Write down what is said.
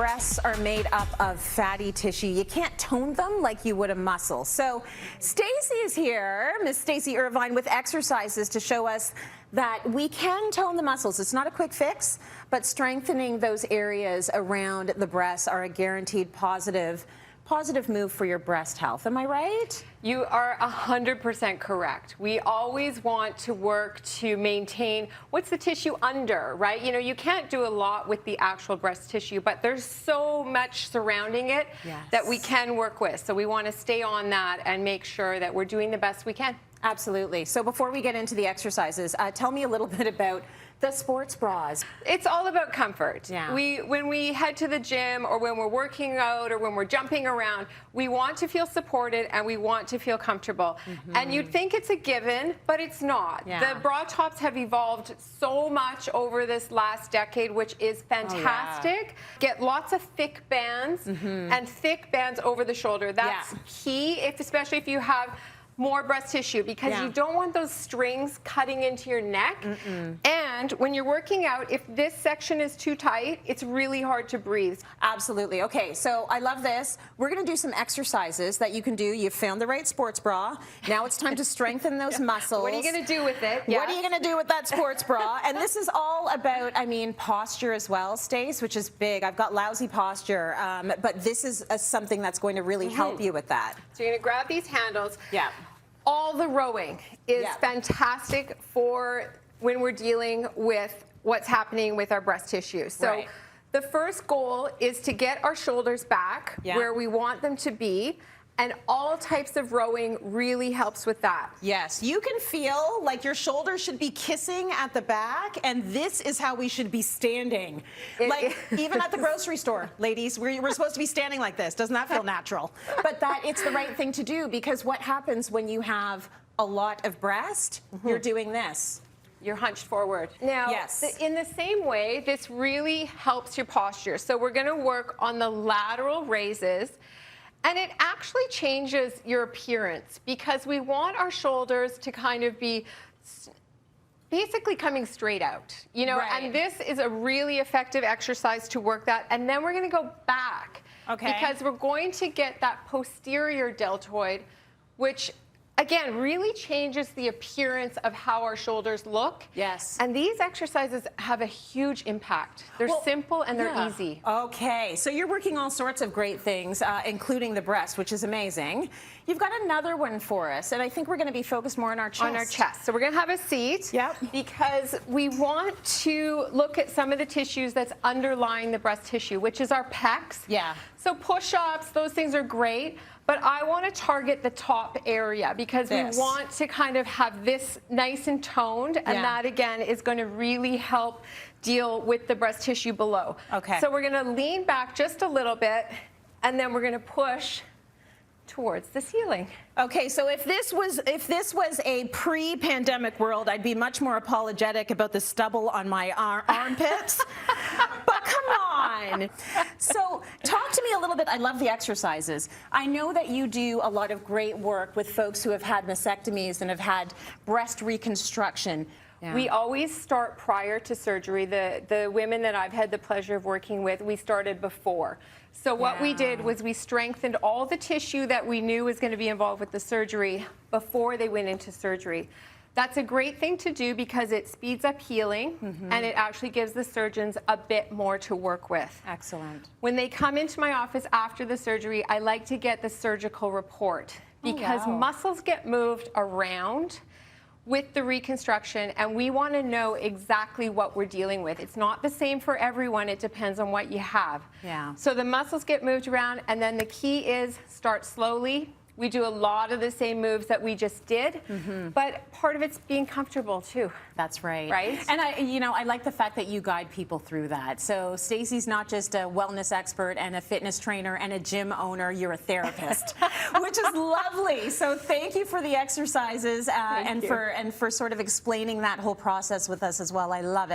breasts are made up of fatty tissue. You can't tone them like you would a muscle. So Stacy is here, Miss Stacy Irvine, with exercises to show us that we can tone the muscles. It's not a quick fix, but strengthening those areas around the breasts are a guaranteed positive move for your breast health. Am I right? You are 100% correct. We always want to work to maintain what's the tissue under, right? You know, you can't do a lot with the actual breast tissue, but there's so much surrounding it that we can work with. So we want to stay on that and make sure that we're doing the best we can. Absolutely. So before we get into the exercises, tell me a little bit about the sports bras. It's all about comfort. Yeah. When we head to the gym or when we're working out or when we're jumping around, we want to feel supported and we want to feel comfortable. And you'd think it's a given, but it's not. Yeah. The bra tops have evolved so much over this last decade, which is fantastic. Get lots of thick bands and thick bands over the shoulder. That's key, especially if you have more breast tissue, because you don't want those strings cutting into your neck. And when you're working out, if this section is too tight, it's really hard to breathe. Absolutely. Okay, so I love this. We're going to do some exercises that you can do. You've found the right sports bra. Now it's time to strengthen those muscles. What are you going to do with it? What are you going to do with that sports bra? And this is all about, I mean, posture as well, Stace, which is big. I've got lousy posture, but this is something that's going to really help you with that. So you're going to grab these handles. Yeah. All the rowing is fantastic for when we're dealing with what's happening with our breast tissue. So the first goal is to get our shoulders back where we want them to be. And all types of rowing really helps with that. Yes, you can feel like your shoulders should be kissing at the back, and this is how we should be standing. Like even at the grocery store, ladies, we're supposed to be standing like this. Doesn't that feel natural? But it's the right thing to do, because what happens when you have a lot of breast, you're doing this. You're hunched forward. Now, in the same way, this really helps your posture. So we're gonna work on the lateral raises. And it actually changes your appearance, because we want our shoulders to kind of be basically coming straight out, you know, and this is a really effective exercise to work that. And then we're going to go back, because we're going to get that posterior deltoid, which again really changes the appearance of how our shoulders look. Yes. And these exercises have a huge impact. They're simple and they're easy. Okay, so you're working all sorts of great things, including the breast, which is amazing. You've got another one for us, and I think we're going to be focused more on our chest. On our chest. So we're going to have a seat, because we want to look at some of the tissues that's underlying the breast tissue, which is our pecs. Yeah. So push-ups, those things are great. But I want to target the top area, because we want to kind of have this nice and toned, and that again is going to really help deal with the breast tissue below. Okay. So we're going to lean back just a little bit, and then we're going to push towards the ceiling. Okay, so if this was a pre-pandemic world, I'd be much more apologetic about the stubble on my armpits. But come on. So talk to me a little bit. I love the exercises. I know that you do a lot of great work with folks who have had mastectomies and have had breast reconstruction. Yeah. We always start prior to surgery. The women that I've had the pleasure of working with, we started before. So what we did was we strengthened all the tissue that we knew was going to be involved with the surgery before they went into surgery. That's a great thing to do, because it speeds up healing and it actually gives the surgeons a bit more to work with. Excellent. When they come into my office after the surgery, I like to get the surgical report, because muscles get moved around with the reconstruction, and we want to know exactly what we're dealing with. It's not the same for everyone. It depends on what you have. Yeah. So the muscles get moved around, and then the key is start slowly. We do a lot of the same moves that we just did, but part of it's being comfortable too. That's right. Right? And I like the fact that you guide people through that. So Stacy's not just a wellness expert and a fitness trainer and a gym owner, you're a therapist, which is lovely. So thank you for the exercises and for sort of explaining that whole process with us as well. I love it.